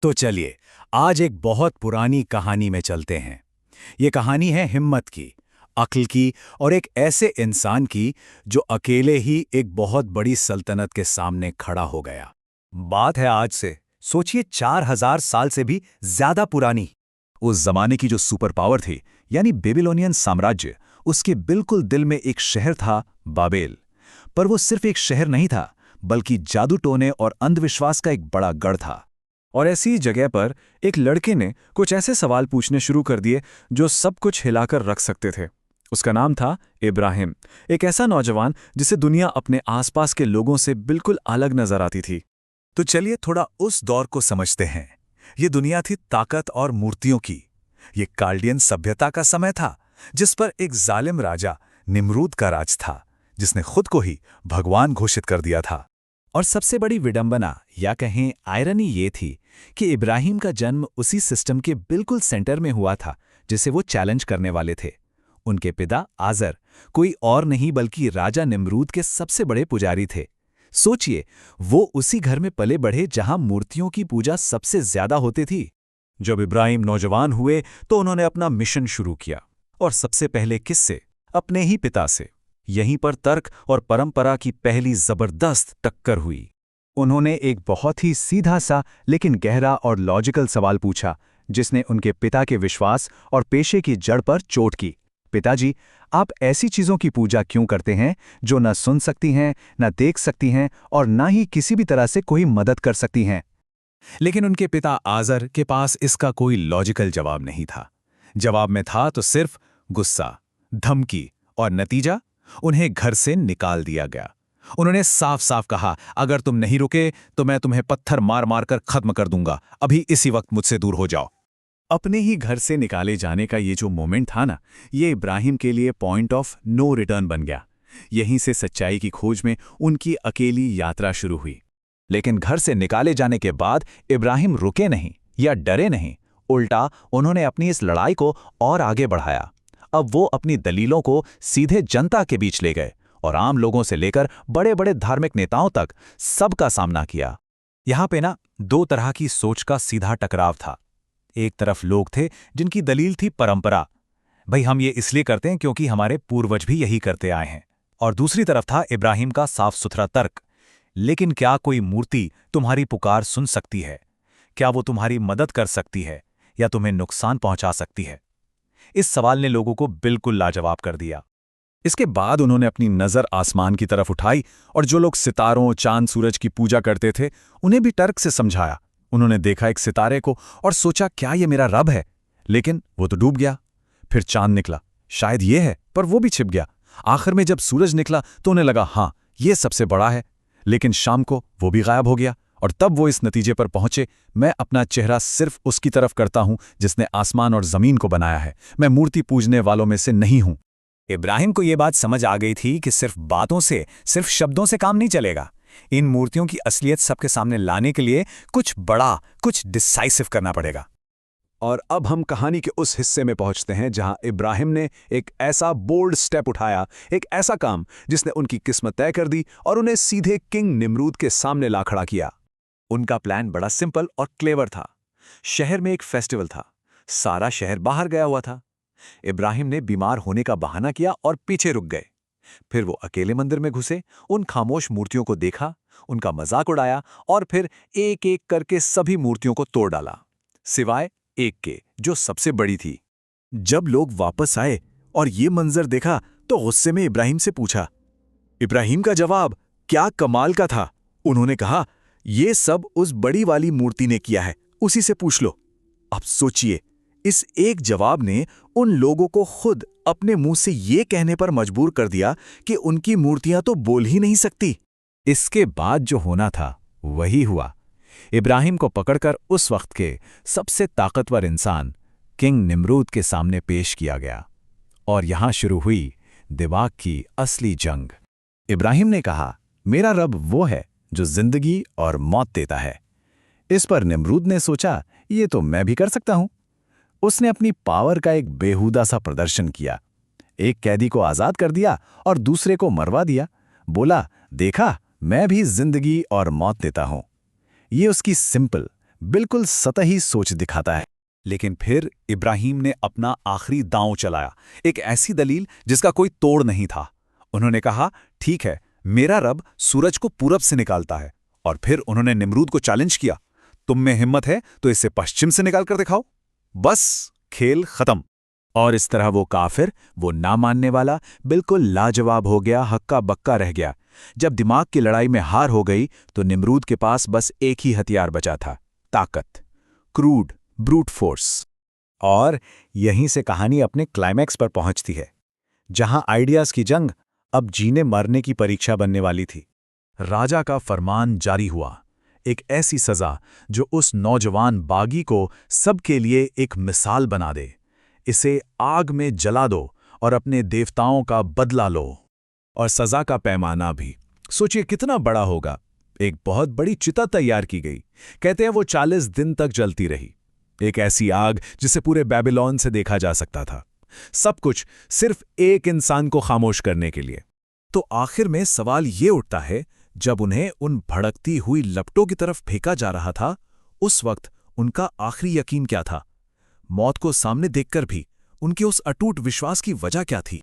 तो चलिए, आज एक बहुत पुरानी कहानी में चलते हैं। ये कहानी है हिम्मत की, अक्ल की और एक ऐसे इंसान की जो अकेले ही एक बहुत बड़ी सल्तनत के सामने खड़ा हो गया। बात है आज से, सोचिए 4000 साल से भी ज्यादा पुरानी। उस जमाने की जो सुपर पावर थी, यानी बेबीलोनियन साम्राज्य, उसके बिल्कुल दिल में एक शहर था, बाबेल। पर वो सिर्फ एक शहर नहीं था, बल्कि जादू टोने और अंधविश्वास का एक बड़ा गढ़ था। और ऐसी जगह पर एक लड़के ने कुछ ऐसे सवाल पूछने शुरू कर दिए जो सब कुछ हिलाकर रख सकते थे। उसका नाम था इब्राहिम, एक ऐसा नौजवान जिसे दुनिया अपने आसपास के लोगों से बिल्कुल अलग नजर आती थी। तो चलिए थोड़ा उस दौर को समझते हैं। ये दुनिया थी ताकत और मूर्तियों की। ये काल्डियन सभ्यता का समय था, जिस पर एक जालिम राजा निम्रूद का राज था, जिसने खुद को ही भगवान घोषित कर दिया था। और सबसे बड़ी विडंबना या कहें आयरनी ये थी कि इब्राहिम का जन्म उसी सिस्टम के बिल्कुल सेंटर में हुआ था जिसे वो चैलेंज करने वाले थे। उनके पिता आजर कोई और नहीं बल्कि राजा निम्रूद के सबसे बड़े पुजारी थे। सोचिए, वो उसी घर में पले बढ़े जहां मूर्तियों की पूजा सबसे ज्यादा होती थी। जब इब्राहिम नौजवान हुए तो उन्होंने अपना मिशन शुरू किया, और सबसे पहले किससे? अपने ही पिता से। यहीं पर तर्क और परंपरा की पहली जबरदस्त टक्कर हुई। उन्होंने एक बहुत ही सीधा सा लेकिन गहरा और लॉजिकल सवाल पूछा, जिसने उनके पिता के विश्वास और पेशे की जड़ पर चोट की। पिताजी, आप ऐसी चीजों की पूजा क्यों करते हैं जो न सुन सकती हैं, न देख सकती हैं और न ही किसी भी तरह से कोई मदद कर सकती हैं? लेकिन उनके पिता आजर के पास इसका कोई लॉजिकल जवाब नहीं था। जवाब में था तो सिर्फ गुस्सा, धमकी, और नतीजा, उन्हें घर से निकाल दिया गया। उन्होंने साफ साफ कहा, अगर तुम नहीं रुके तो मैं तुम्हें पत्थर मार मार कर खत्म कर दूंगा। अभी इसी वक्त मुझसे दूर हो जाओ। अपने ही घर से निकाले जाने का ये जो मोमेंट था ना, ये इब्राहिम के लिए पॉइंट ऑफ नो रिटर्न बन गया। यहीं से सच्चाई की खोज में उनकी अकेली यात्रा शुरू हुई। लेकिन घर से निकाले जाने के बाद इब्राहिम रुके नहीं या डरे नहीं। उल्टा उन्होंने अपनी इस लड़ाई को और आगे बढ़ाया। अब वो अपनी दलीलों को सीधे जनता के बीच ले गए और आम लोगों से लेकर बड़े बड़े धार्मिक नेताओं तक सबका सामना किया। यहां पे ना दो तरह की सोच का सीधा टकराव था। एक तरफ लोग थे जिनकी दलील थी परंपरा, भाई हम ये इसलिए करते हैं क्योंकि हमारे पूर्वज भी यही करते आए हैं। और दूसरी तरफ था इब्राहिम का साफ सुथरा तर्क, लेकिन क्या कोई मूर्ति तुम्हारी पुकार सुन सकती है? क्या वो तुम्हारी मदद कर सकती है या तुम्हें नुकसान पहुंचा सकती है? इस सवाल ने लोगों को बिल्कुल लाजवाब कर दिया। इसके बाद उन्होंने अपनी नजर आसमान की तरफ उठाई और जो लोग सितारों, चांद, सूरज की पूजा करते थे, उन्हें भी तर्क से समझाया। उन्होंने देखा एक सितारे को और सोचा, क्या ये मेरा रब है? लेकिन वो तो डूब गया। फिर चांद निकला, शायद ये है, पर वो भी छिप गया। आखिर में जब सूरज निकला तो उन्हें लगा, हाँ ये सबसे बड़ा है। लेकिन शाम को वो भी गायब हो गया। और तब वो इस नतीजे पर पहुंचे, मैं अपना चेहरा सिर्फ उसकी तरफ करता हूं जिसने आसमान और जमीन को बनाया है। मैं मूर्ति पूजने वालों में से नहीं हूं। इब्राहिम को यह बात समझ आ गई थी कि सिर्फ बातों से, सिर्फ शब्दों से काम नहीं चलेगा। इन मूर्तियों की असलियत सबके सामने लाने के लिए कुछ बड़ा, कुछ डिसाइसिव करना पड़ेगा। और अब हम कहानी के उस हिस्से में पहुंचते हैं जहां इब्राहिम ने एक ऐसा बोल्ड स्टेप उठाया, एक ऐसा काम जिसने उनकी किस्मत तय कर दी और उन्हें सीधे किंग निम्रूद के सामने ला खड़ा किया। उनका प्लान बड़ा सिंपल और क्लेवर था। शहर में एक फेस्टिवल था, सारा शहर बाहर गया हुआ था। इब्राहिम ने बीमार होने का बहाना किया और पीछे रुक गए। फिर वो अकेले मंदिर में घुसे, उन खामोश मूर्तियों को देखा, उनका मजाक उड़ाया और फिर एक एक करके सभी मूर्तियों को तोड़ डाला, सिवाय एक के जो सबसे बड़ी थी। जब लोग वापस आए और ये मंजर देखा तो गुस्से में इब्राहिम से पूछा। इब्राहिम का जवाब क्या कमाल का था। उन्होंने कहा, ये सब उस बड़ी वाली मूर्ति ने किया है, उसी से पूछ लो। अब सोचिए, इस एक जवाब ने उन लोगों को खुद अपने मुंह से ये कहने पर मजबूर कर दिया कि उनकी मूर्तियां तो बोल ही नहीं सकती। इसके बाद जो होना था वही हुआ। इब्राहिम को पकड़कर उस वक्त के सबसे ताकतवर इंसान किंग निम्रूद के सामने पेश किया गया और यहां शुरू हुई दिमाग की असली जंग। इब्राहिम ने कहा, मेरा रब वो है जो जिंदगी और मौत देता है। इस पर निम्रूद ने सोचा, ये तो मैं भी कर सकता हूं। उसने अपनी पावर का एक बेहुदा सा प्रदर्शन किया। एक कैदी को आजाद कर दिया और दूसरे को मरवा दिया। बोला, देखा, मैं भी जिंदगी और मौत देता हूं। ये उसकी सिंपल बिल्कुल सतही सोच दिखाता है। लेकिन फिर इब्राहिम ने अपना आखिरी दांव चलाया, एक ऐसी दलील जिसका कोई तोड़ नहीं था। उन्होंने कहा, ठीक है, मेरा रब सूरज को पूरब से निकालता है। और फिर उन्होंने निमरूद को चैलेंज किया, तुम में हिम्मत है तो इसे पश्चिम से निकाल कर दिखाओ। बस खेल खत्म। और इस तरह वो काफिर, वो ना मानने वाला, बिल्कुल लाजवाब हो गया, हक्का बक्का रह गया। जब दिमाग की लड़ाई में हार हो गई तो निमरूद के पास बस एक ही हथियार बचा था, ताकत, क्रूड ब्रूट फोर्स। और यहीं से कहानी अपने क्लाइमैक्स पर पहुंचती है, जहां आइडियाज की जंग अब जीने मरने की परीक्षा बनने वाली थी। राजा का फरमान जारी हुआ, एक ऐसी सजा जो उस नौजवान बागी को सबके लिए एक मिसाल बना दे। इसे आग में जला दो और अपने देवताओं का बदला लो। और सजा का पैमाना भी सोचिए कितना बड़ा होगा। एक बहुत बड़ी चिता तैयार की गई। कहते हैं वो 40 दिन तक जलती रही। एक ऐसी आग जिसे पूरे बेबीलोन से देखा जा सकता था। सब कुछ सिर्फ एक इंसान को खामोश करने के लिए। तो आखिर में सवाल ये उठता है, जब उन्हें उन भड़कती हुई लपटों की तरफ फेंका जा रहा था, उस वक्त उनका आखिरी यकीन क्या था? मौत को सामने देखकर भी उनके उस अटूट विश्वास की वजह क्या थी?